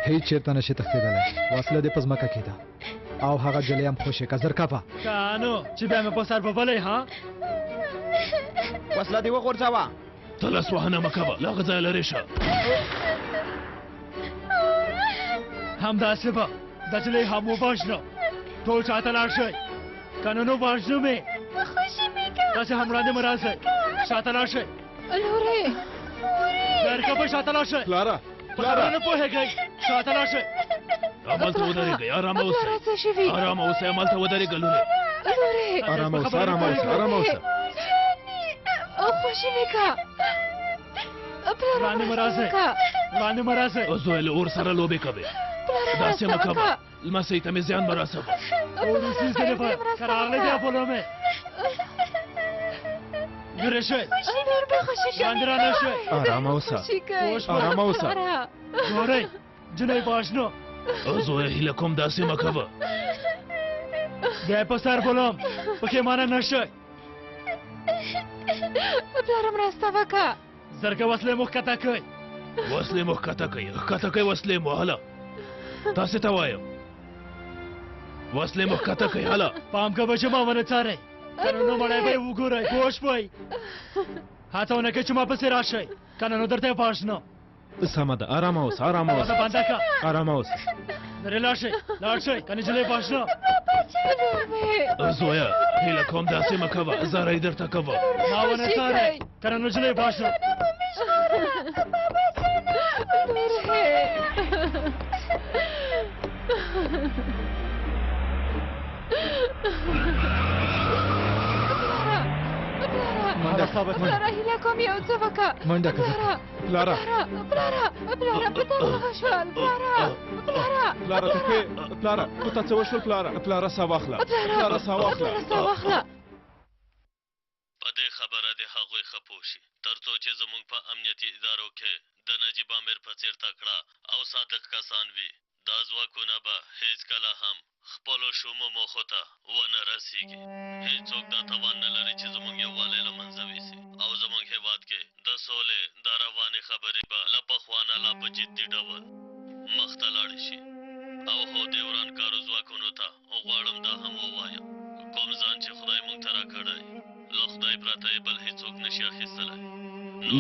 هیڅ چېرته نشي تښتېدلی وسله دې په ځمکه کې ده او هغه جلۍ هم خوشې که زر کپه کانو چې بیا مې په سر ببلی ها وسله دې وغورځوه ته لاس وهنه مه کوه له هغه ځایه لرې شه همداسې به دا جلۍ هم ووژنه ټول شاته لاړ شئ که نه نو وژنو مې تاسې هم وړاندې مه راځئ شاته لاړ شئ لورې زرکپه شاته لاړ شئ پلاره په خبره نه پوهېږئ شاته لاړ شئ همالته ودرېږئ ارامه اوسئ ارامه اوسئ همالته ودرېږه لورې ارامه اوسه ارامه اوسه ارامه اوسه خوشي مې که وړاندې مه راځئ وړاندې مه راځئ زوی له اور سره لوبې کوې داسې مه کوه لمسۍ ته مې زیان مه رسوه وروستي ځلې به که راغلی بیا بولو مې لرې شئ وړاندې رانه شئ ارامه اوسه ارامه اوسه ګورئ جلۍ وژنو زویه هیله کوم داسې مه کوه بیا یې په سر بولم پښیمانه نه شئ پلاره مرسته وکړه زرګه وسلې مو ښکته کړئ وسلې مو ښکته کوي ښکته کوي وسلې مو هله تاسې ته وایم وسلې مو ښکته کوي هله پام کوه چې ما ونه څارئ که نه نو مړی به یې وګورئ پوه شوئ هڅه ونه کوئ چې ما پسې راشئ که نه نو درته یې وژنم سمه ده ارامه اوسه ارامه اوسه بنده کړه ارامه اوسه لرې لاړ شئ لاړ شئ که نه جلۍ وژنم زویه هیله کوم داسې مه کوه زاری درته کوه ما ونه څارئ که نه نو جلۍ وژنم پلاره هیله کوم یو څه وکړه منډه که پلاره پلاره په تا څه وشول پلاره ته ښې پلاره په تا څه وشول پلاره ساه واخله پلاره ساه واخله په دې خبره د هغوی ښه پوه شي تر څو چې زموږ په امنیتي ادارو کې د نجیب امیر په څېر تکړه او صادق کسان وي دا ځواکونه به هیڅکله هم خپلو شومو موخو ته ونه رسیږي هیڅوک دا توان نه لري چې زموږ یووالی له منځه ویسي او زموږ هېواد کې د سولې دا روانې خبرې به له پخوا نه لا په جدي ډول مخته لاړې شي او هو دې ورانکارو ځواکونو ته غواړم دا هم ووایم کوم ځان چې خدای موږ ته راکړی له خدای پرته یې بل هیڅوک نشي اخیستلی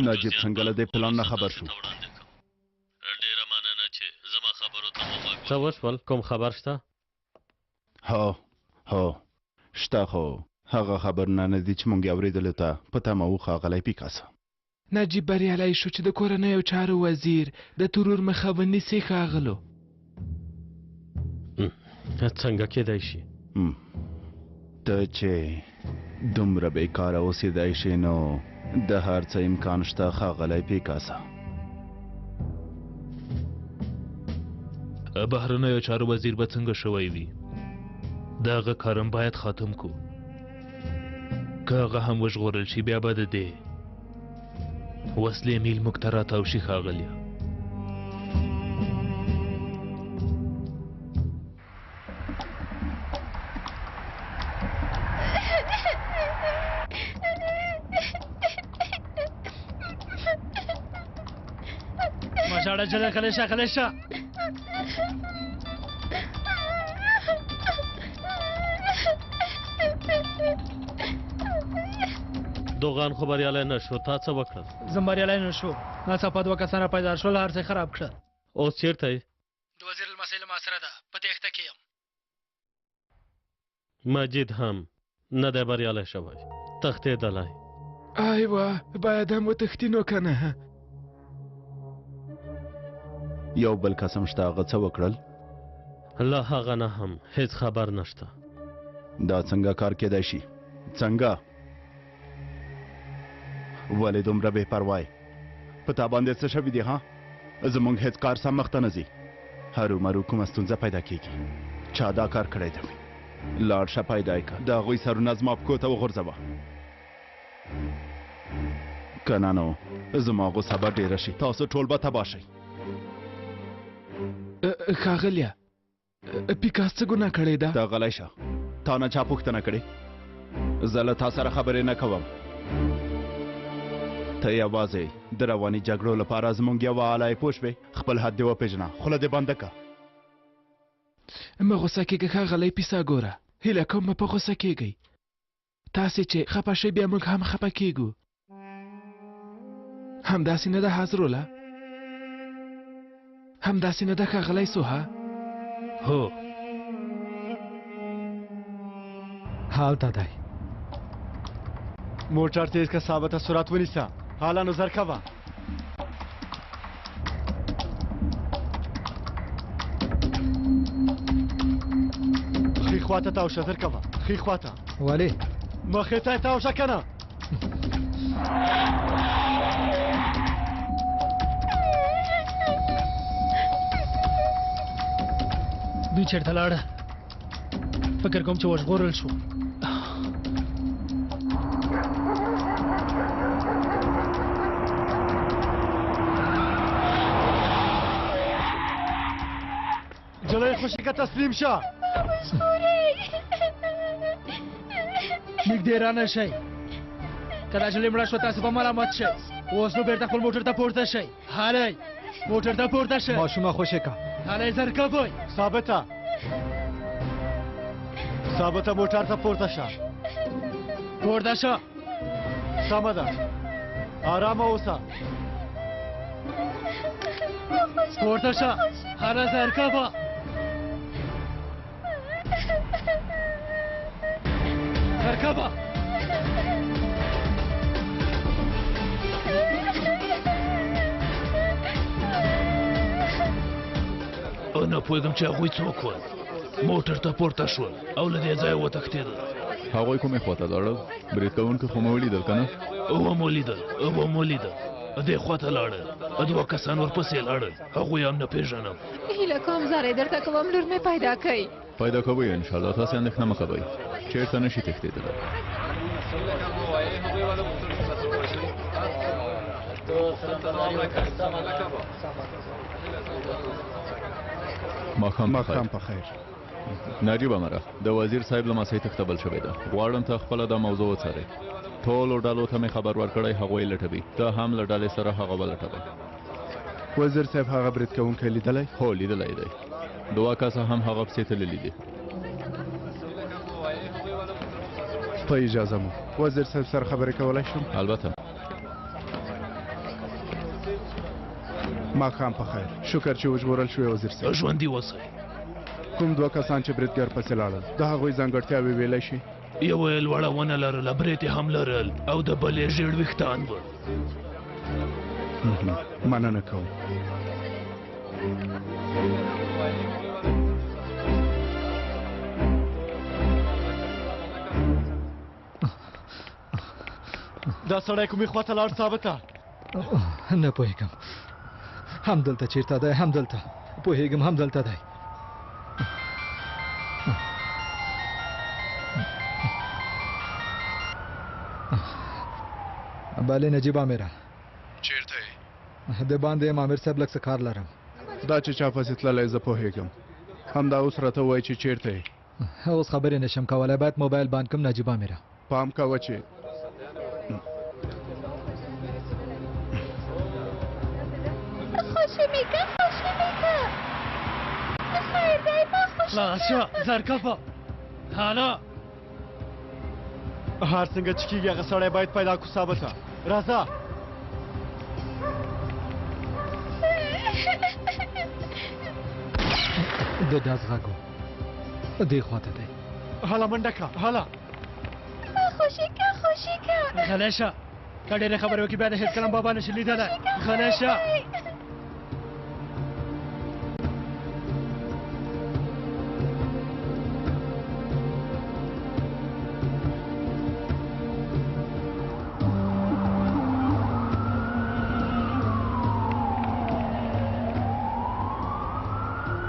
نجیب څنګه له دې پلان نه خبر شو ډېره مننه چې زما خبرو ته مو غوږ څه وشول کوم خبر شته هو شته خو هغه خبرونه نه دي چې مونږ یې اورېدلو ته په تمه وو ښاغلی پیکاسه نجیب بریالی شو چې د کورنیو چارو وزیر د ترور مخه ونیسي ښاغلو څنګه کېدای شي ته چې دومره بېکاره اوسېدای شي نو د هر څه امکان شته ښاغلی پیکاسه بهرنیو چارو وزیر به څنګه شوی وي د هغه کارم باید ختم کو که هغه هم وژغورل شي بیا به د دې وسلې میل موږ ته راتاو شي ښاغلیه ما ژاړه جلۍ غلی شه غلی شه دوغان خو بریالی نه شو تا څه وکړل زه بریالی نه شو ناڅاپه دوه کسانه پیدا شول هر څه خراب کړل اوس چېرته یې د وزیر لمسی له ما سره ده په تېښته کې یم مجید هم نه دی بریالی شوی تښتېدلی ایوه باید هم وتښتي نو که نه یو بل قسم شته هغه څه وکړل له هغه نه هم هیڅ خبر نشته دا څنګه کار کېدای شي څنګه ولې دومره بې پروای په تا باندې څه شوي دي ها زموږ هیڅ کار سم مخته نه ځي هرومرو کومه ستونزه پیدا کېږي چا دا کار کړی دی لاړ شه پیدا یې کړه د هغوی سرونه زما پښو ته وغورځوه که نه نو زما غوسه به ډېره شي تاسو ټول به تباه شئ ښاغلیه پیکاس څه ګناه کړې ده ته غلی شه تا نه چا پوښتنه کړې زه له تا سره خبرې نه کوم ته یوازې د رواني جګړو لپاره زموږ یوه آله یې پوه شوې خپل حد دې وپېژنه خوله دې بنده که مه غوسه کېږه ښاغلی پیساګوره هیله کوم مه په غوسه کېږئ تاسې چې خفه شئ بیا موږ هم خفه کېږو همداسې نه ده حضروله همداسې نه ده ښاغلی سوها هو هالته دی موټر تیز که ثابته سرعت ونیسه حالا نظر کوه ښي خواته تاوشه زر کوه ښي خواته ولې مخې ته یې تاوشه که نه دوی چېرته لاړه فکر کوم چې وژغورل شو جلوی خوشی که تسلیم شه نږدې رانه شئ که دا جلۍ مړه شوه تاسې به ملامت شئ اوس نو بېرته خپل موټر ته پورته شئ هلئ موټر ته پورته شئ ماشومه خوشې که هلئ زر کوئ ثابته ثابته موټر ته پورته شه پورته شه سمه ده آرامه اوسه پورته شه هله زر کوه زر کوه نه پوهېږم چې هغوی څوک ول موټر ته پورته شول او له دې ځایه وتښتېدل هغوی کومې خواته لاړل برید کوونکي خو مې ولیدل که نه ومو لیدل دې خواته لاړل دوه کسان ورپسې لاړل هغوی هم نه پېژنم هیله کوم زارۍ درته کوم لور مې پیدا کړئ پیدا کوئ انشاءالله تاسې اندېښنه مه کوئ چېرته نه شي تښتېدلی ماښام په خیر نجیبه مره د وزیر صاحب لمسی تښتبل شوې ده غواړم ته خپله دا موضوع وڅارئ ټولو ډلو ته مې خبر ورکړی هغوی لټوي ته هم له ډلې سره هغه ولټوئ وزیر صاحب هغه برید کوونکی لیدلی هو لیدلی دی دوه کسه هم هغه پسې تللي دي په اجازه مو وزیر صاحب سره خبرې کولی شم البته ماښام په خیر شکر چې وژغورل شوې وزیر صاحب ژوندي اوسئ کوم دوه کسان چې بریدګر پسې لاړل د هغوی ځانګړتیاوې ویلی شي یوه یې لوړه ونه لرله برېت یې هم لرل او د بل یې ژېړ ویښتان ول مننه کوم دا سړی کومې خواته لاړ ثابته نه پوهېږم همدلته چېرته دی همدلته پوهېږم همدلته دی بله نجیب آمره چېرته یې د باندې یم امیر صاحب لږ څه کار لرم دا چې چا پسې تللی زه پوهېږم همدا اوس راته ووایي چې چېرته یې اوس خبرې نشم کولی باید موبایل بند کړم نجیب آمره پام کوه چې خوشی میکه بخیر دی ما خوش لاشه زر کوه حالا هر څنګه چې کېږي هغه سړی باید پیدا کړو ثابته راځه د ډز غږ و دې خواته دی هله منډه کړه هله خوشی که غلی شه که ډېرې خبرې وکړي بیا د هېڅ کلم بابا نشي لیدلی غلی شه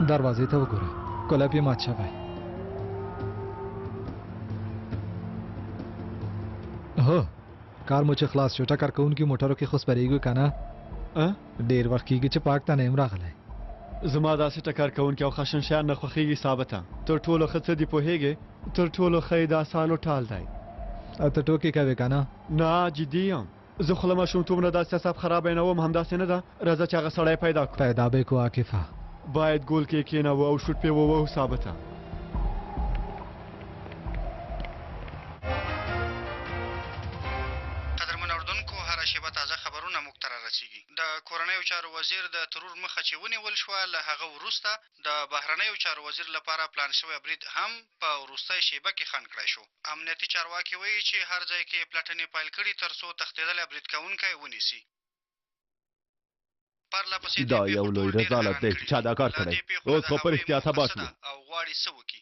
دروازې ته وګوره کلب یې مات شوی هو کار مو چې خلاص شو ټکر کوونکي موټرو کې خو سپرېږو که نه ډېر وخت کېږي چې پاک ته نه یم راغلی زما داسې ټکر کوونکي او خشن شیان نه خوښېږي ثابته تر ټولو ښه څه دې پوهېږې تر ټولو ښه یې د اسانو ټال دی ته ټوکې کوې که نه نه جدي یم زه خو له ماشومتوب نه داسې اعصاب خرابینوم همداسې نه ده راځه چې هغه سړی پیدا کړو پیدا به کو عاکفه باید ګول کې کېنوو او شوټ پې ووهو ثابته قدرمن اردوونکو هره شیبه تازه خبرونه موږ ته رارسېږي د کورنیو چارو وزیر د ترور مخه چې ونیول شوه له هغه وروسته د بهرنیو چارو وزیر لپاره پلان شوی برید هم په وروستۍ شیبه کې خنډ کړی شو امنیتي چارواکي وایي چې هر ځای کې پلټنې پیل کړي تر څو تښتېدلی برید کوونکی ونیسي دا یو لوی رضالت دی چا دا کار کړی اوس خو په رښتیا سبا شو او غواړي څه وکړي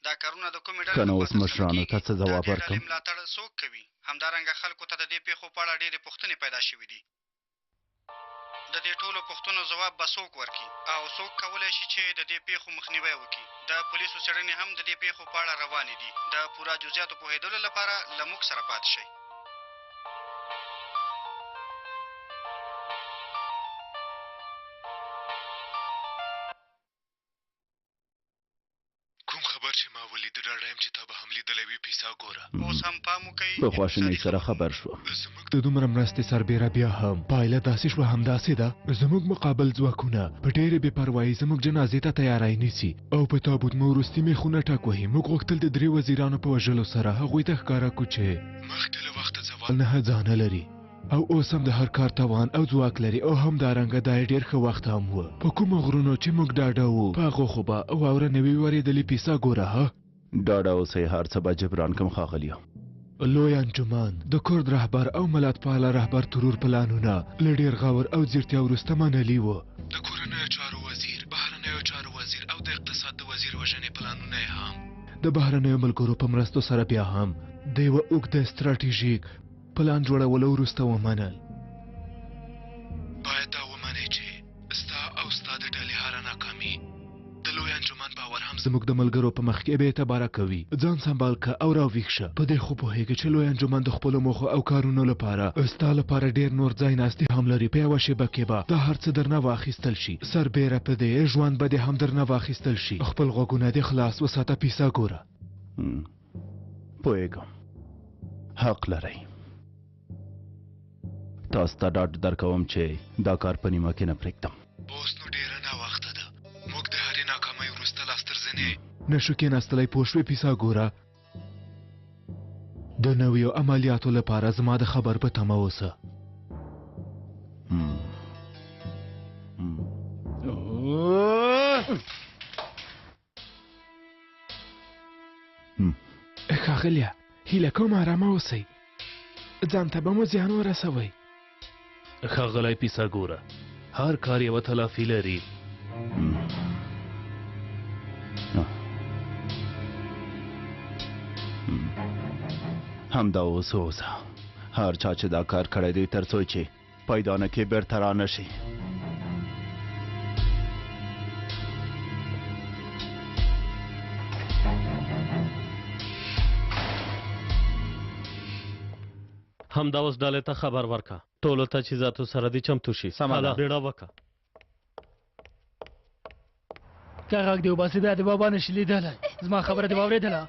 دا کارونه د کومې که نه اوس مشرانو ته څه ځواب ورکړم ملاتړ څوک کوي همدارنګه خلکو ته د دې پیښو په اړه ډېرې پوښتنې پیدا شوي دي د دې ټولو پوښتنو ځواب به څوک ورکړي او څوک کولی شي چې د دې پیښو مخنیوی وکړي د پولیسو څېړنې هم د دې پیښو په اړه روانې دي د پوره جزیاتو پوهېدلو لپاره له موږ سره پاتې شئ اوس هم پام وکئ په خواشینۍ سره خبر شوم د دومره مرستې سربیره بیا هم پایله داسې شوه همداسې ده زموږ مقابل ځواکونه په ډېرې بې پروایي زموږ جنازې ته تیاری نیسي او په تابوت مو وروستي میخونه ټک وهي موږ غوښتل د 3 وزیرانو په وژلو سره هغوی ته ښکاره کړو چې مخکې له وخته زوال نه ځانه لري او اوس هم د هر کار توان او ځواک لري او همدارنګه دا ډېر ښه وخت هم و په کومو غرونو چې موږ ډاډه وو په هغو خو به واوره نه وي ورېدلې پیسه ګوره ها ډاډه اوسئ هر څه به جبران کم ښاغلیو لوی انجمن د کورد رهبر او ملتپاله رهبر ترور پلانونه له ډېر غور او ځیرتیا وروسته منلي وو د کورنیو چارو وزیر بهرنیو چارو وزیر او د اقتصاد د وزیر وژنې پلانونه یې هم د بهرنیو ملګرو په مرستو سره بیا هم د یوه اوږده ستراتیژیک پلان جوړولو وروسته ومنل باید دا ومنئ چې ستا او ستا د ډلې هره ناکامي د لوی انجمن باور هم زموږ د ملګرو په مخ کې بې اعتباره کوي ځان سنبال که او راویښ شه په دې خو پوهېږې چې لوی انجمن د خپلو موخو او کارونو لپاره ستا لپاره ډېر نور ځای ناستي هم لري په یوه شېبه کې به دا هر څه درنه واخیستل شي سربیره په دې ژوند به دې هم درنه واخیستل شي خپل غوږونه دې خلاص وساته پیسه ګوره پوهېږم حق لرئ تاسو ته ډاډ درکوم چې دا کار په نیمه کې نه پرېږدم اوس نو ډېره ناوخته ده موږ د هرې ناکامۍ وروسته لاس تر زنې نشو کېناستلی پوه شوې پیسه ګوره د نویو عملیاتو لپاره زما د خبر په تمه اوسه ښاغلیه هیله کوم ارامه اوسئ ځان ته به مو زیان ورسوئ ښاغلی پیسه ګوره هر کار یوه تلافي لري همدا اوس اوسه هر چا چې دا کار کړی دی تر څو چې پیدا نه کې بیرته را نه شي همدا اوس ډلې ته خبر ورکه ټولو تجهیزاتو سره دې چمتو شي هله بیړه وکړه که غږ دې وباسي بیا د بابا نشي لیدلی زما خبره دې واورېدله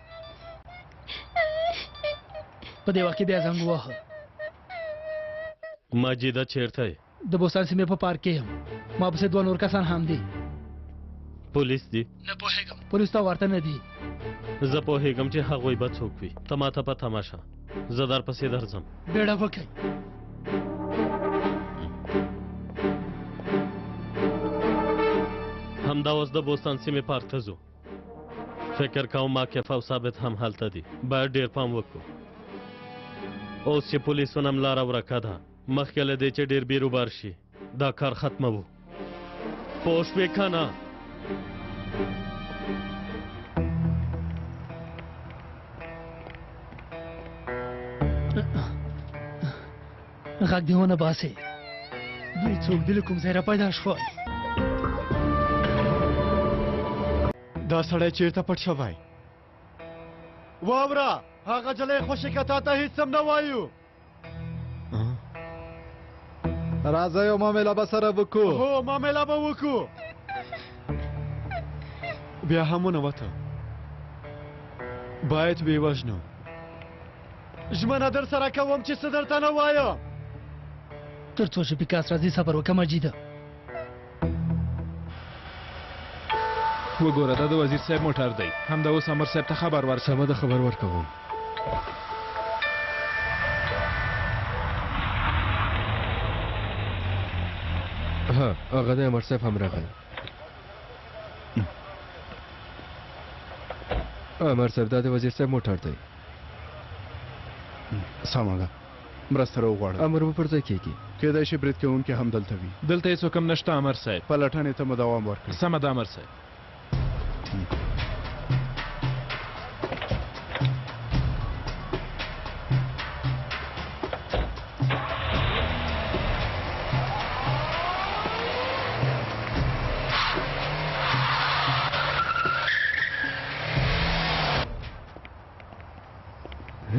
په دې وخت کې بیا زنګ ووهه مجیده چیرته یې د بوستان سیمې په پارک کې یم ما پسې 2 نور کسان هم دي پولیس دي نه پوهېږم پولیس ته ورته نه دي زه پوهېږم چې هغوی به څوک وي ته ماته په تماشه زه درپسې درځم بیړه وکئ همدا اوس د بوستان سیمې پارک ته ځو فکر کوم عاکف او ثابت هم هلته دي باید ډېر پام وکړو اوس چې پولیسو نم لاره ورکه ده مخکې له دې چې ډېر بیروبار شي دا کار ختموو پوه شوې که نه غږ دې ونه باسې دوی څوک دي له کوم ځای را پیدا شول دا سړی چیرته پټ شوی واوره هغه جلۍ خوشې که تا ته هېڅ هم نه وایو راځئ او معامله به سره وکړو هو معامله به وکړو بیا هم ونوته باید ویې وژنو ژمنه در سره کوم چې څه درته نه وایم تر څو چې پیکاس راځي صبر وکړه مجیده وګوره دا د وزیر صاحب موټر دی همدا اوس امر صاحب ته خبر ورکړه سمه ده خبر ورکوم ها هغه د امر صاحب هم راغلی امر صاحب دا د وزیر صاحب موټر دی سمه ده مرسته راوغواړه امر به پر ځای کېږي کېدای شي برید کوونکی هم دلته وي دلته هېڅوک هم نشته امر صاحب پلټنې ته مو دوام ورکړئ سمه ده امر صاحب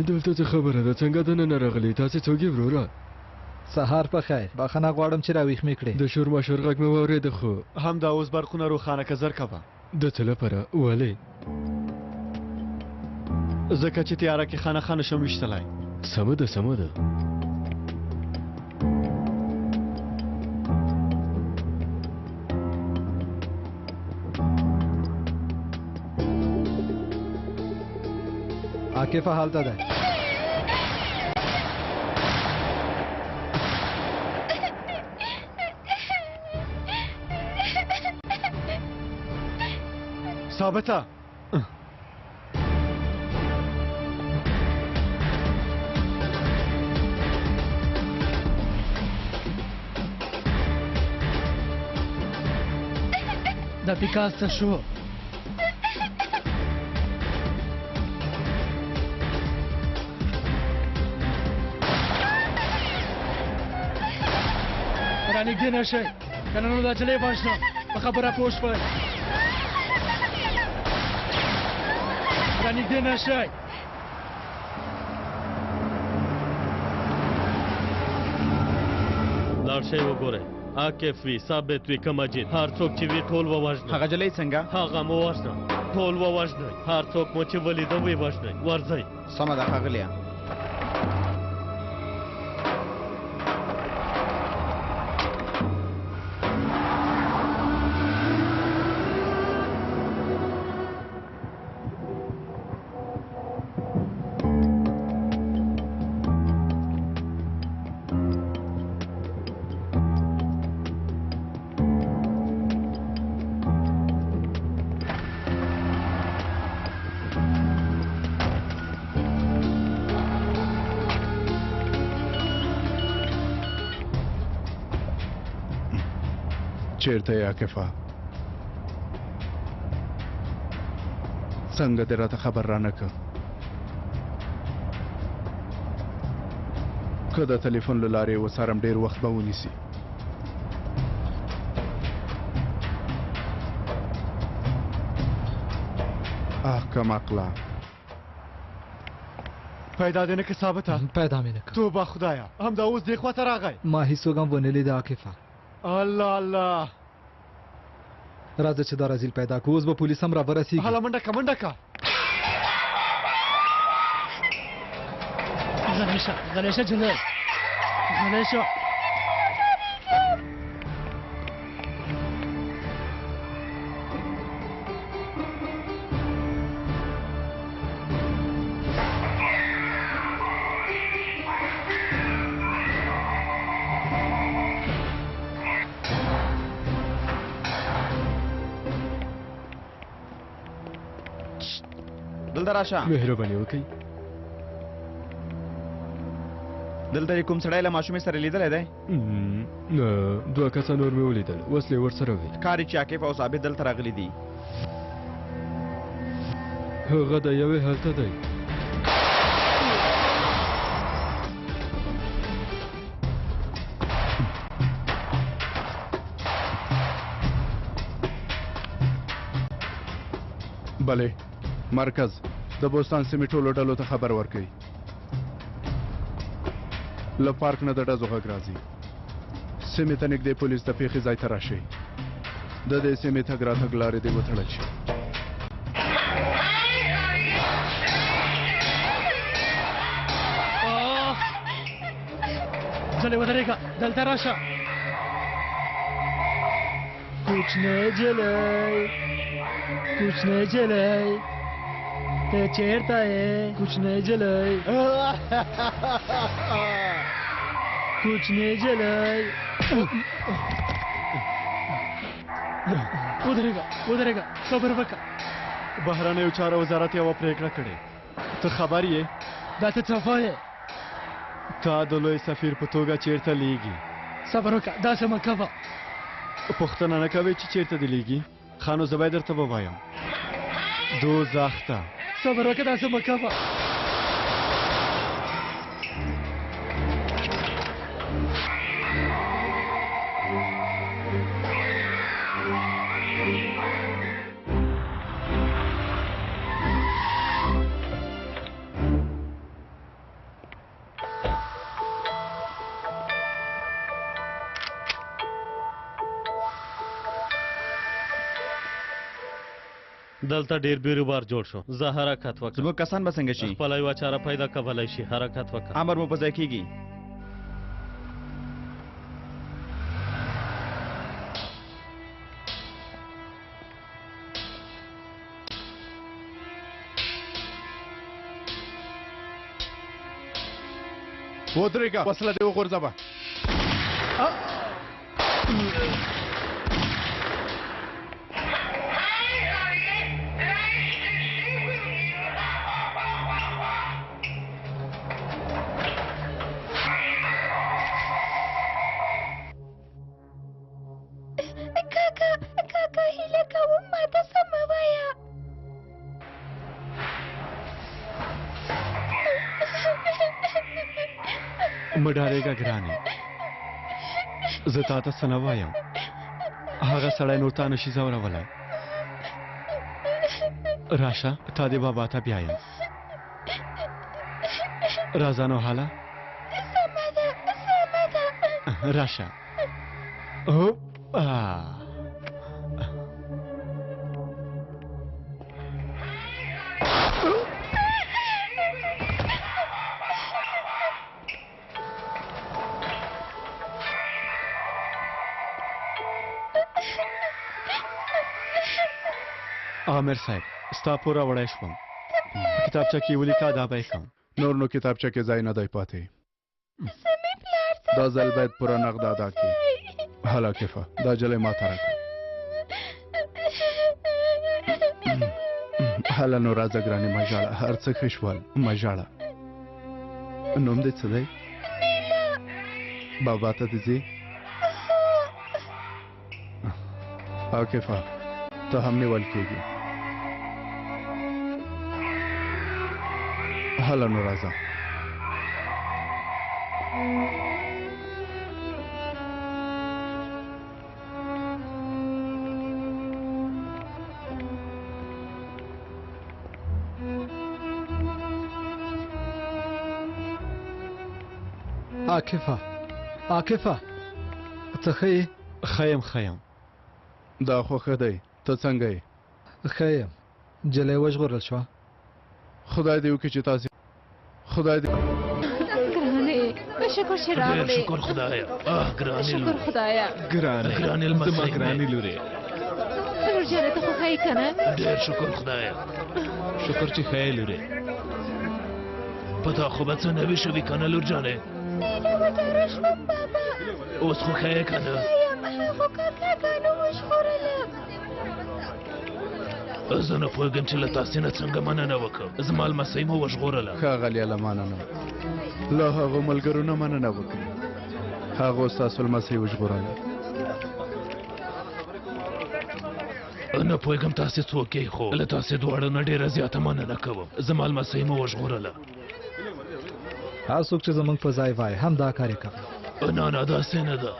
دلته څه خبره ده څنګه دننه راغلي تاسې څوک یې وروره سهار په خیر بخښنه غواړم چې راویښ مې کړې د شور ماشور غږ مې واورېده خو همدا اوس برقونه روښانه که زر کوه د څه لپاره ولې ځکه چې تیاره کې خانه خانه شم ویشتلی سمه ده سمه ده عاکفه حالته ده ثابته دا پیکاس څه شو رانږدې نه شئ که نه نو دا چلی باشنم په خبره پوه شوئ رانږدې نه شئ لاړ شئ وګورئ عاقف وي ثابت وي که مجید هر څوک چې وي ټول ووژنئ هغه جلۍ څنګه هغه مو وژنه ټول ووژنئ هر څوک مو چې ولیده ویې وژنئ ورځئ سمه ده ښاغلیه چیرته یې عاکفه څنګه دې راته خبر رانه که که د تلیفون له لارې وڅارم ډېر وخت به ونیسي کم عقله پیدا دې نه که ثابته پیدا مې نه که توبه خدایه همدا اوس دې خواته راغی ما هیڅوک هم ونه لیده عاکفه الله الله راځه چې دا رازیل پیدا کو اوس به پولیس هم را ورسیږي هله منډه که منډه که غلی شه جلال غلی شه دلته راشه مهرباني وکړئ دلته کوم سړی له ماشومې سره لیدلی دی نه دوه کسه نور مې ولیدل وسلې ورسره وې ښکاري چې عاقف او ثابت دلته راغلي دي هغه د یوې هلته دی بلې مرکز د بوستان سیمې ټولو ډلو ته خبر ورکړئ له پارک نه د ډزو غږ راځي سیمې ته نږدې پولیس د پیښې ځای ته راشئ د دې سیمې تګ راتګ لارې دې وتړل شي جلې ودرېږه دلته راشه کوچنی جلۍ کوچنی جلۍ ته چېرته یې کوچنی جلۍ کوچنی جلۍ ودرېږه صبر وکړه بهرنیو چارو وزارت یوه پرېکړه کړې ته خبر یې دا ته څه وایې تا د لوی سفیر په توګه چیرته لیږي صبر وکړه داسې مه کوه پوښتنه نه کوې چې چیرته دې لیږي ښه نو زه باید درته ووایم دوزخ ته صبر وکړه داسې مه کوه دلته ډیر بیروبار جوړ شو زه حرکت وکړم زموږ کسان به څنګه شي خپله یوه چاره پیدا کولی شي حرکت وکړه امر مو په ځای کېږي ودرېږه وسله دې وغورځوه مه ډارېږه ګرانې زه تا ته څه نه وایم هغه سړی نور تا نشي ځورولی راشه تا دې بابا ته بیایم راځه نو حاله راشه عامر صاحب ستا پوره وړی شوم کتابچه کې ولیکه دا به یې کوم نور نو کتابچه کې ځای نه دی پاتې دا ځل باید پوره نقد ادا کړي هله کفه دا جلۍ ماته راکړه هله نو راځه ګرانې مه ژاړه هر څه ښه شول مه ژاړه نوم دې څه دی بابا ته دې ځې او کفه ته هم نیول کېږي هله نو راځه عاکفه ته ښه یې ښه یم دا خو ښه دی ته څنګه یې ښه یم جلۍ وژغورل شوه خدای دې وکړي چې تاسې خدای دې شکر چې راغلې شکر خدایا ګرانې شکر خدایا ګرانې زما ګرانې لورې لور جانه ته خو ښه یې که نه ډېر شکر خدایا شکر چې ښه یې لورې په تا خو به څه نوي شوي که نه لور جانې وتره شوم بابا اوس خو ښه یې که نه خو کاکاګانو وژغورله زه نه پوهېږم چې له تاسې نه څنګه مننه وکړم زما لمسۍ مو وژغورله ښاغلیه له مننه له هغو ملګرو نه مننه وکړي هغو ستاسو لمسۍ وژغورله نه پوهېږم تاسې څوک یې خو له تاسې دواړو نه ډېره زیاته مننه کوم زما لمسۍ مو وژغورله هر څوک چې زموږ په ځای وای هم دا کار یې کوي نه داسې نه ده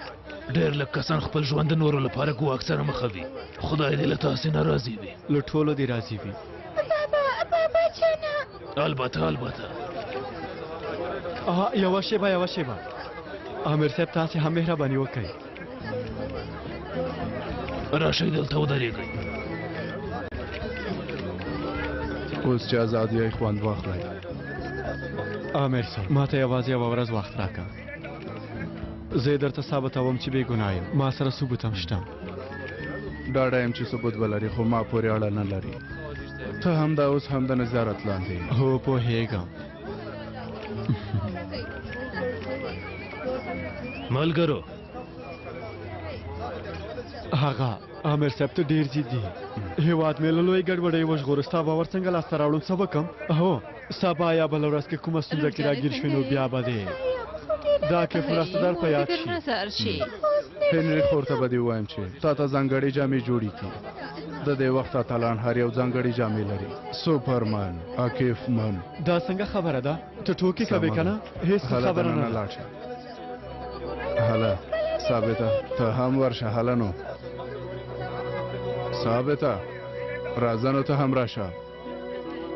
ډېر لږ کسان خپل ژوند د نورو لپاره ګواښ سره مخه وي خدای دې له تاسې نه راضي وي له ټولو دې راضي وي بابا جانه البته یوه شیبه عامر صاحب تاسې هم مهرباني وکړئ راشئ دلته ودرېږئ اوس چې ازادي خوند واخلئ عامر صاحب ما ته یوازې یوه ورځ وخت راکړه زه یې درته ثابتوم چې بې ګناه یم ما سره ثبوت هم شته ډاډه یم چې ثبوت به لري خو ما پورې اړه نه لري ته همدا اوس هم د نظارت لاندې هو پوهېږم ملګرو هغه عامر صاحب ته ډېر جدي هېواد مې له لویې ګډوډۍ وژغوره ستا باور څنګه لاسته راوړم څه وکړم هو سبا یا بله ورځ کې کومه ستونزه کې راګیر شوې نو بیا به دی دا کې مرستدار په یاد شي هنري خور ته به دې ووایم چې تا ته ځانګړې جامې جوړې کړي د دې وخت اتلان هر یو ځانګړې جامې لري سوپرمن عاکف من دا څنګه خبره ده ته ټوکې کوې که نه هېڅ خبره نه لاړ شه هله ثابته ته هم ورشه هله نو ثابته راځه نو ته هم راشه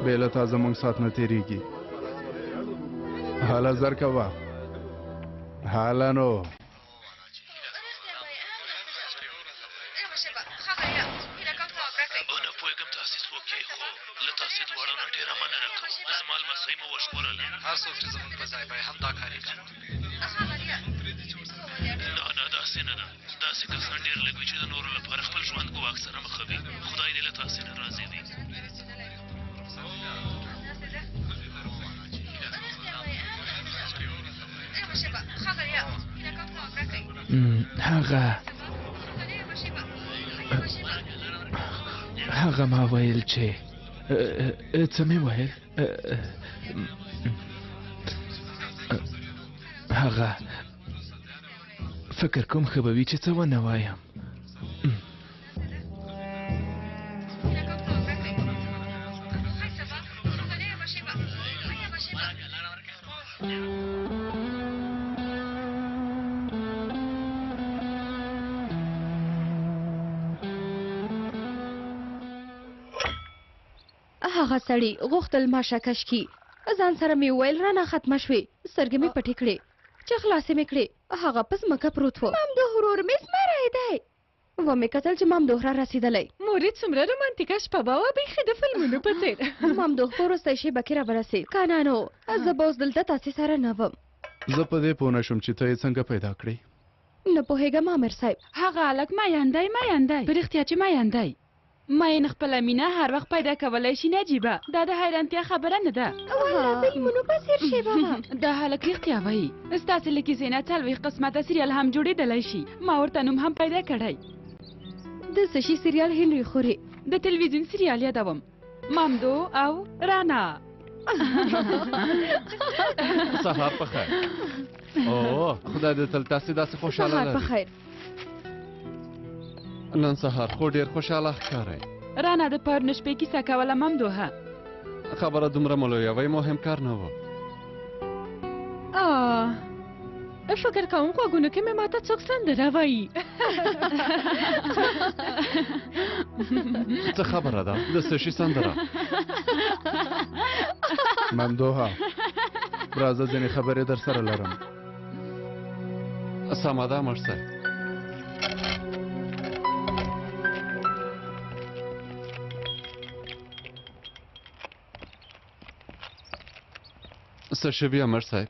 بې له تا زموږ سات نه تېرېږي هله زر کوه هله نو هر څوک چې زموږ په ځای به هم دا کار یې کوي نه داسې نه ده داسې کسان ډېر لږ وي چې د نورو لپاره خپل ژوند ګواښ سره مخ وي خدای دې له تاسې نه راضي وي هغه ما ویل چې څه مې ویل هغه فکر کوم ښه به وي چې څه ونه وایم هغه سړی غوښتل ما شکش کی ځان سره مې ویل رانه ختمه شوې سترګې مې پټې کړې چې خلاصې مې کړې هغه په ځمکه پروت و ممدوح ورور مې زمری دی ومې کتل چې ممدوح را رسېدلی مورې څومره رومانتیکه شپه به وه بیخي د فلمونو په څېر ممدوح په وروستۍ شېبه کې راورسېد که نه نو زه به اوس دلته تاسې سره نه وم زه په دې پوه نه شوم چې ته یې څنګه پیدا کړې نه پوهېږم عامر صاحب هغه هلک میندی په رښتیا چې میندی مین خپله مینه هر وخت پیدا کولی شي نجیبه دا د حیرانتیا خبره نه ده فلمونو په څېر شېبه وه دا هلک رښتیا وایي ستاسې له کیسې نه 40 قسمته سریال هم جوړېدلی شي ما ورته نوم هم پیدا کړی د څه شي سریال هنري خورې د تلویزیون سریال یادوم مامدو او رانا سهار په خیر او خدای دې تل تاسې داسې خوشحاله سهار په خیر نن سهار خو ډېر خوشحاله ښکارئ رانا د پرون شپې کیسه کوله ممدوحه خبره دومره ملویوی مهم کار نه و فکر کوم غوږونو کې مې ماته څوک سندره وایي څه خبره ده د څه شي سندره ممدوحه راځه ځینې خبرې در سره لرم سمه ده مړ صاحب څه شوي امر صاحب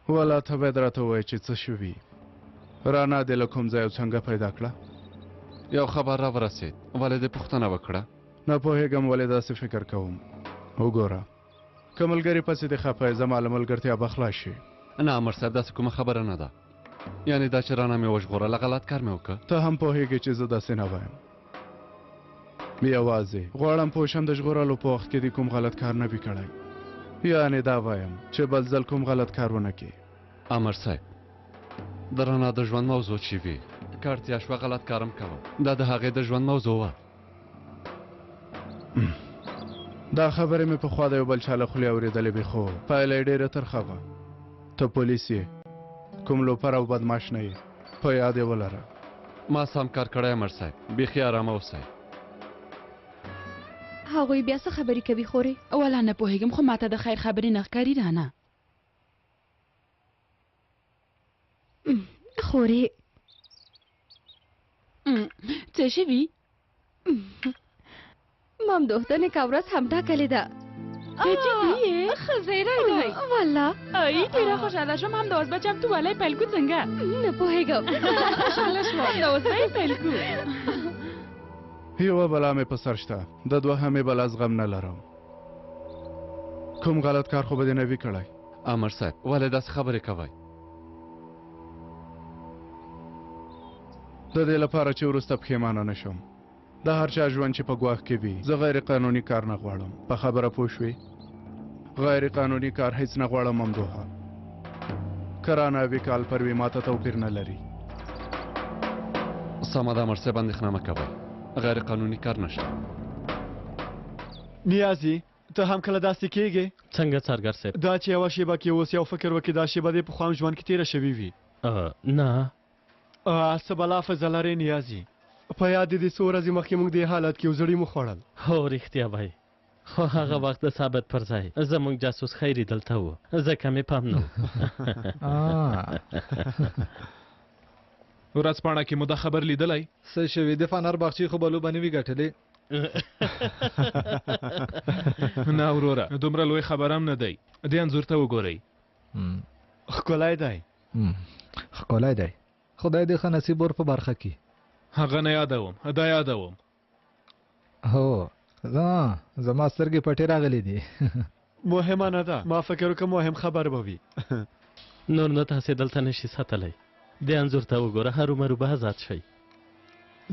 والا ته باید راته ووایې چې څه شوي رانا دې له کوم ځای څنګه پیدا کړه یو خبر را ورسېد ولې دې پوښتنه وکړه نه پوهېږم ولې داسې فکر کوم وګوره که ملګري پسې دې خفه یې زما له ملګرتیا به خلاص شي نه امر صاحب داسې کومه خبره نه ده یعنې دا چې رانا مې وژغورله غلط کار مې وکړه ته هم پوهېږې چې زه داسې نه وایم یوازې غواړم پوه شم د ژغورلو په وخت کې دې کوم غلط کار نه وي کړی یعنې دا وایم چې بل ځل کوم غلط کار ونه کړي امر صاحب د رانا د ژوند موضوع چې وي که اړتیا شوه غلط کارم کوم دا د هغې د ژوند موضوع وه دا خبرې مې پخوا د یو بل چا له خولې اورېدلې وې خو پایله یې ډېره ترخه وه ته پولیس یې کوم لوپر او بدماش نه یې په یاد یې ولره ما سم کار کړی امر صاحب بیخي ارامه اوسئ هغوی بیا څه خبرې کوي خورې ولا نه پوهېږم خو ماته د خیر خبرې نه ښکاري رانه خورې څه شوي ممدوح ته نیکه ورځ هم ټاکلې ده ته جدي یې خزیری دی والله ای ډېره خوشحاله شوم همداوس به چمتووالی پیل کړو څنګه نه پوهېږم خوشحاله شوم همداوس به یې پیل کړو یوه بلا مې په سر شته د دوهمې بلا زغم نه لرم کوم غلط کار خو به دې نه وي کړی امر صاحب ولې داسې خبرې کوئ د دې لپاره چې وروسته پښیمانه نه شم د هر چا ژوند چې په ګواښ کې وي زه غیر قانوني کار نه غواړم په خبره پوه شوې غیر قانوني کار هیڅ نه غواړم ممدوحه کرانه وکال پروي ماته توپیر نه لري سمه ده امر صاحب اندېښنه مه کوئ غیر قانوني کار نشته نیازي ته هم کله داسې کېږې څنګه څارګر صاحب دا چې یوه شیبه کې اوس یو فکر وکړي دا شیبه دې په خوام ژوند کې تېره شوې وي نه څه بلا فضه لرې نیازي په یاد دې څو ورځې مخکې موږ دې حالت کې وزړي مو خوړل هو رښتیا وایي خو هغه وخت د ثابت پر ځای زموږ جاسوس خیري دلته و ځکه مې پام نه ورځپاڼه کې مو دا خبر لیدلی څه شوي د فنر باغچې خو بلو به نه وي ګټلې نه وروره دومره لوی خبر هم نه دی دې انځور ته وګورئ ښکلی دی ښکلی دی خدای دې ښه نصیب ور په برخه کې هغه نه یادوم دا یادوم هو زما سترګې پټې راغلي دي مهمه نه ده ما فکر وکړم مهم خبر به وي نور نو تاسې دلته نشي ساتلی دې انځور ته وګوره هرومرو به آزاد شئ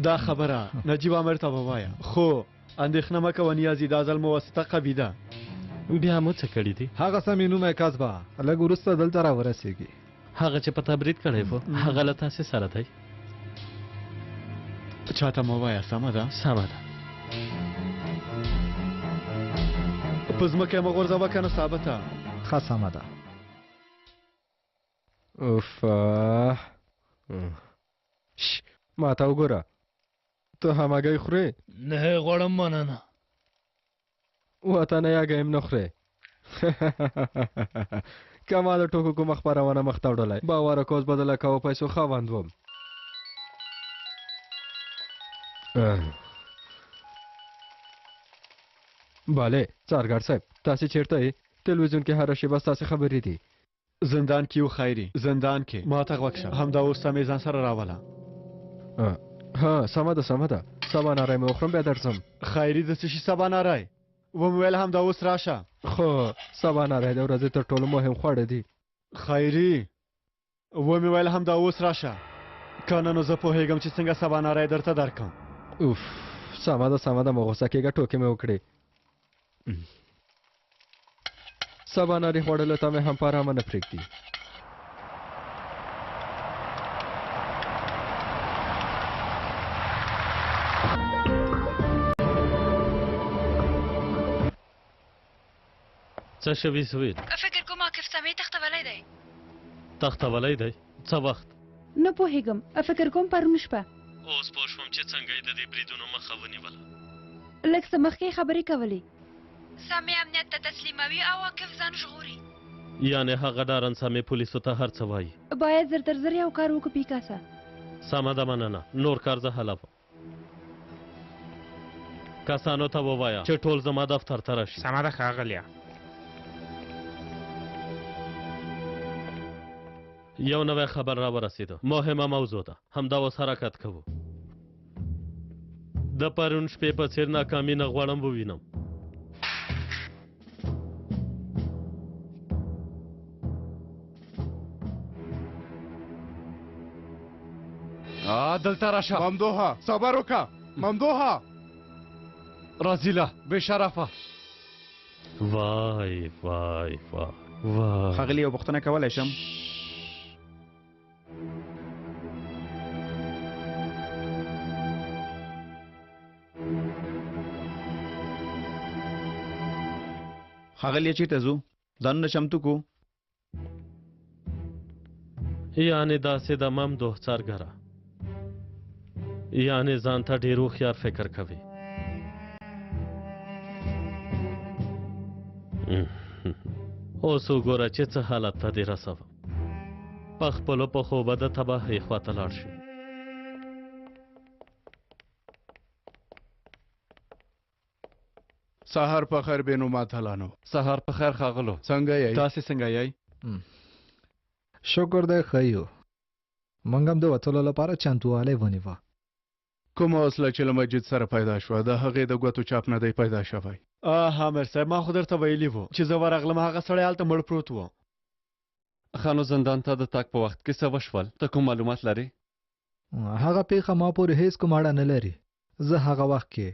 دا خبره نجیب امر ته ووایه خو اندېښنه مه کوه نیازي دا ځل موسطه قوي ده بیا مو څه کړي دي هغه سمې نوم یې کسبه لږ وروسته دلته راورسېږي هغه چې په تبرید کړی و هغه له تاسې سره دی چاته مه وایه سمه ده سمه ده په ځمکه یې مه غورځوه که نه ثابته ښه سمه ده اوف ما ته وګوره ته هماګۍ خورې نه غواړم مننه وته نه یاګۍ هم نه خورې که ما د ټوکو کومه خپرونه مخته وړلی باوره کوز بدله کوه پیسو خاوند وم باله څارګر صاحب تاسې چیرته یې تلویزیون کې هره شیبه ستاسې خبرې دي زندان کې یو خیري زندان کې ما ته غوږ شه همدا اوس ته مې ځان سره راوله ها سمه ده سمه ده سبا ناری مې وخورم بیا درځم خیري د څه شي سبا ناری ومې ویل همدا اوس راشه خو سبا ناری د ورځې تر ټولو مهم خواړه دي خیري ومې ویل همدا اوس راشه که نه نو زه پوهېږم چې څنګه سبا ناری درته درکم اوف سمه ده مه غوسه کېږه ټوکې مې وکړې سبا ناری خوړلو ته مې هم په ارامه نه پرېږدي څه شوي سوید فکر کوم عاقف سمې تختولی دی تختولی دی څه وخت نه پوهېږم فکر کوم پرون شپه اوس پوه شوم چې څنګه یې د دې بریدونو مخه ونیوله لږ څه مخکې خبرې کولې سمې امنیت ته تسلیموي او عاقف ځان ژغوري یعنې هغه ډارن سمې پولیسو ته هر څه وایي باید زر تر زر یو کار وکړو پیکاسه سمه ده مننه نور کار زه حلوم کسانو ته ووایه چې ټول زما دفتر ته راشي سمه ده ښاغلیه یو نوی خبر را ورسېده مهمه موضوع ده همدا اوس حرکت کوو د پرون شپې په څېر ناکامي نه غواړم ووینم دلته راشه ممدوحه صبر وکړه ممدوحه رازیله بې شرفه وای ښاغلي یو پوښتنه کولی شم ښاغلي چېرته ځو ځانونه چمتو کو یعنې داسې د ممدوح څارګره یعنې ځان ته ډېر هوښیار فکر کوي اوس وګوره چې څه حالت ته دې رسوم په خپلو پښو به د تباهۍ خواته لاړ شو سهار په خیر بینو ماتلانو. سهار په خیر ښاغلو. څنګه یې؟ تاسې څنګه یې؟ شکر دی ښه یو. موږ هم د وتلو لپاره چمتووالی ونیوه. کومه وسله چې له مسجد سره پیدا شوه د هغې د ګوتو چاپ نه دی پیدا شوی. هامر صاحب ما خو درته ویلي وو چې زه ورغلم هغه سړی هلته مړ پروت و. خانو زندان ته د تګ په وخت کې څه وشول؟ ته کوم معلومات لرې؟ هغه پیښه ما پورې هیڅ کوم اړه نه لري. زه هغه وخت کې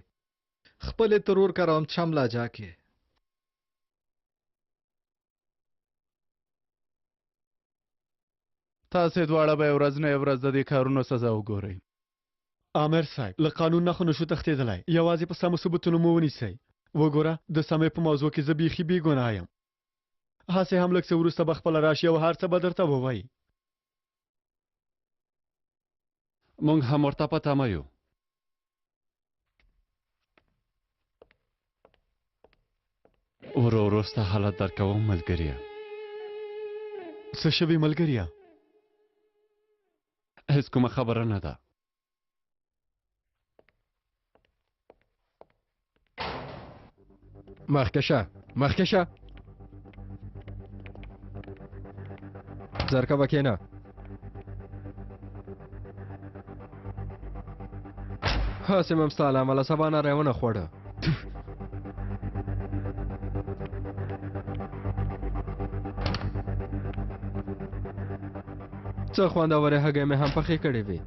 خپلې ترور کروم چملا جا کې. تاسې دواړه به یې ورځ نه ورځ د دې کارونو سزا وګورئ. عامر صاحب له قانون نه خو نشو تښتېدلی. یوازې په سمو ثبوتونو مو ونیسئ. وګوره د سمې په موضوع کې زه بیخي بې ګناه یم. هسې هم لږ څه وروسته به خپله راشي او هر څه به درته ووایي. موږ هم ورته په تمه یو. ورو ورو ستا حالت درک کوم ملګریه. څه شوي ملګریه؟ هیڅ کومه خبره نه ده. مخکشه مخکشه زرکه بکینه. هسې مم ستا له امله سبا نری ونه خوړه. څه خوندورې هګۍ مې هم پخې کړې وې.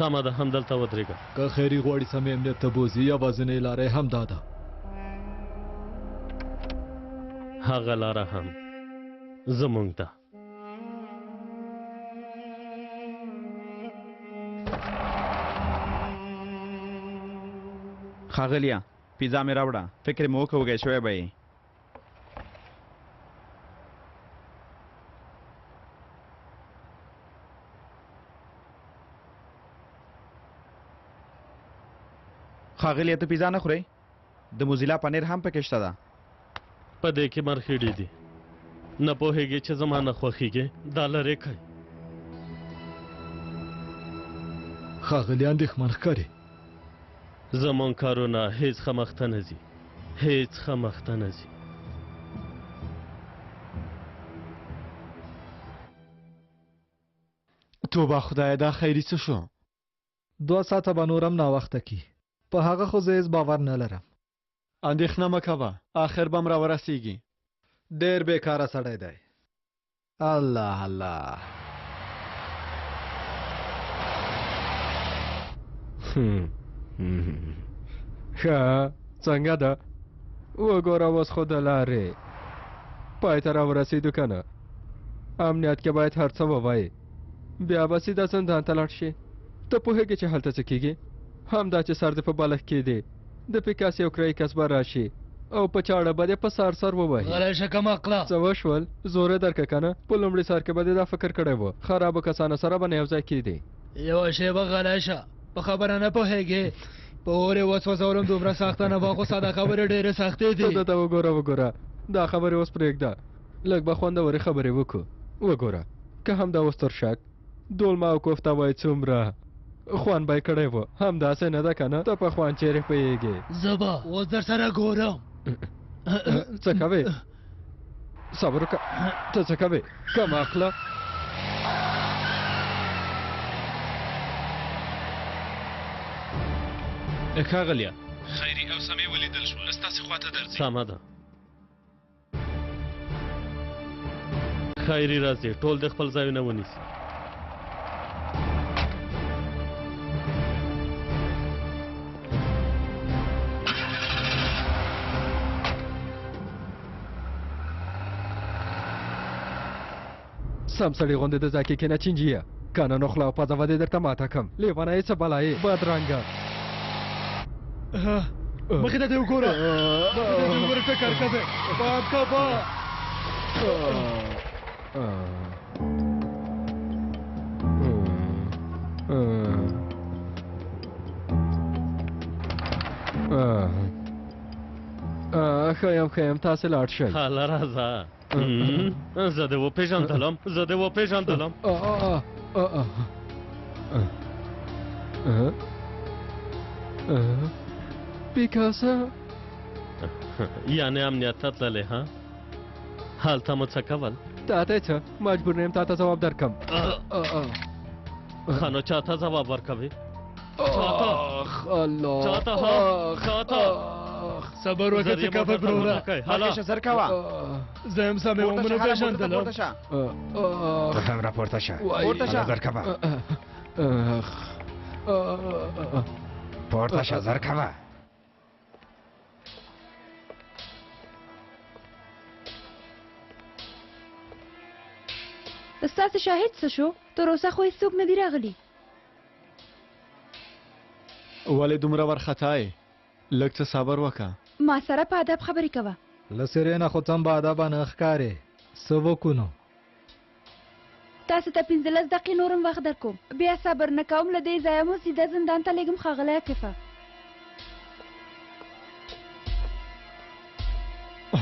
سمه ده همدلته ودرېږه. که خیري غواړي سمې امنیت ته بوځي یوازینۍ لاره یې همدا ده. هغه لاره هم زموږ ده. ښاغلیه پیزا مې راوړه. فکر مې وکړ وږی شوی به یې. ښاغلیه ته پیزا نه خورئ؟ د موزیلا پنیر هم پکې شته ده. په دې کې مرخیړي دي. نه پوهېږې چې زما نه خوښېږې دا لرې کړئ. ښاغلي اندېښمن ښکاري. زموږ کارونه هیڅ ښه مخته نه ځي. هیڅ ښه مخته نه ځي. توبه خدایه دا خیري څه شو؟ 2 ساعته به نور هم ناوخته کی. په هغه خو زه هیڅ باور نه لرم. اندېښنه مه کوه آخر به م راورسېږي. ډېر بېکاره سړی دی. الله الله. ښه څنګه ده؟ وګوره اوس خو د لارې پای ته راورسېدو که نه. امنیت کې باید هر څه ووایي. بیا به سیده زندان ته لاړ شي. ته پوهېږې چې هلته څه کېږي؟ همدا چې سر دې په بالښت کې دی د پیکاسې او کرایي کس به راشي او په چاړه به دې په سر سر ووهي. غلی شه کم عقله. څه وشول؟ زور یې درکړه که نه؟ په لومړي سر کې به دې دا فکر کړی و خرابو کسانو سره به نه یو ځای کېدې. یوه شېبه غلی شه. په خبره نه پوهېږې. په اور یې وسوځولم دومره سخته نه به خو ساده خبرې ډېرې سختې دي. ته دته وګوره دا خبرې اوس پرېږده. لږ به خوندورې خبرې وکړو. وګوره که هم دا اوس تر شک دولمه او کوفته وایي څومره خوان به یې کړی و همداسې نه ده که نه؟ ته په خوان چیرې پوهېږې. زه به اوس در سره ګورم. څه کوې؟ صبر وکړه. ته څه کوې؟ کم عقله. ښاغلیه خیري او سمې ولیدل شول. ستاسې خواته درځي. سمه ده. خیري راځي ټول د خپل ځایونه ونیسي. سم سړي غوندې د ځای کې کېنه چینجیه. کنه نو خوله او پزه به دې درته ماته کړم. لیونی یې څه بلا یې بدرنګه. مخې ته دې وګوره. مخې ته دې وګوره ټکر کوې. باد کبه. ښه یم تاسې لاړ شئ. هله راځه. زه دې وپېژندلم زه دې وپېژندلم پیکاسا یعنې امنیت ته تللې ها هلته مو څه کول تا ته څه مجبور نه یم تا ته ځواب درکم ښه نو چاته ځواب ورکوې الله چاته صبر وکړه چې کفر بروره هغه زر کوا زه هم سمې ومنو پېژندلم ته هم راپورته شه پورته شه زر کوا پورته شه زر کوا ستاسو شاهد څه شو تر اوسه خو هیڅوک نه دی راغلی ولې دومره ورخطا یې لږ څه صبر وکړه ما سره په ادب خبرې کوه له سرې نه خو څم به ادبه نه ښکارې څه وکړو نو تاسو ته 15 دقیقې نورم وخت درکوم بیا صبر نه کوم له دې ځایه مو سیده زندان ته لېږم ښاغلی عاکفه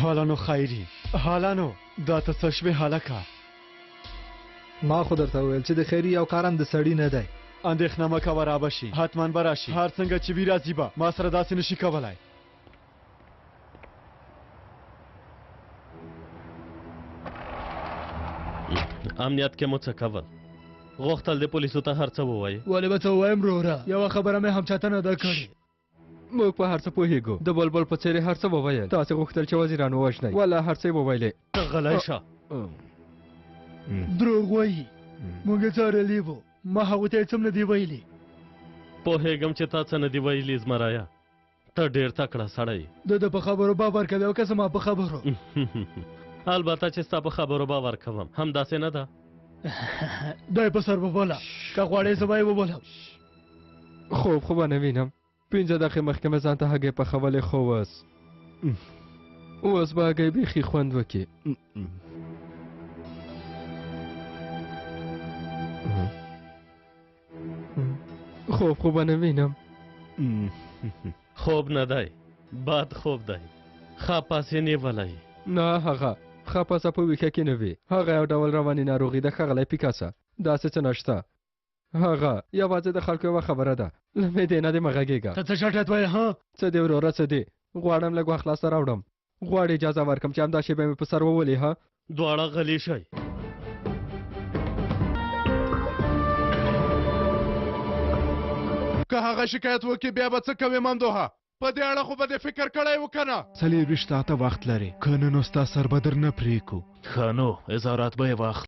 حالا نو خیري حالا نو دا ته څه شوې هلکه ما خو درته وویل چې د خیري یو کارم د سړي نه دی اندېښنه مه کوه رابه شي حتما به راشي هر څنګه چې وي راځي به ما سره داسې نشي کولی امنیت کې مو څه کول غوښتل د پولیسو ته هر څه ووایې ولې به څه ووایم وروره یوه خبره مې هم چاته نه ده کړې موږ په هر څه پوهېږو د بلبل په څېرې هر څه وویل تاسې غوښتل چې وزیران ووژنئ والله هر څه یې وویلې ته غلی شه دروغ وایي موږ یې څارلي وو ما هغو ته یې څه هم نه دي ویلي پوهېږم چې تا څه نه دي ویلي زمرایا ته ډېر تکړه سړی د په خبرو باور کوي او که زما په خبرو البته چې ستا په خبرو باور کوم همداسې نه ده دی په سر وبوله که غواړې زما یې وبولم خوب خو به نه وینم 15 دقیقې مخکې مې ځان ته هګۍ پخولې خو اوس به هګۍ بیخي خوند وکړي خوب خو به نه وینم خوب نه دی بد خوب دی ښه پاسې نیولی نه هغه ښه پاسه په ویښه کې نه وي هغه یو ډول رواني ناروغي ده ښاغلی پیکاسا داسې څه نشته هغه یوازې د خلکو یوه خبره ده له معدې نه دې مه غږېږه ته څه شټت وایې ها څه دی وروره څه دی غواړم لږ وخت لاسته راوړم غواړې اجازه ورکړم چې همدا شیبه مې په سر وولې ها دواړه غلی شئ که هغه شکایت وکړي بیا به څه کوې ممدوحه په دې اړه خو به دې فکر کړی و که نه 40 ساعته وخت لري که نه نو ستا سر به در نه پرېږدو ښه نو اظهارات به یې واخلو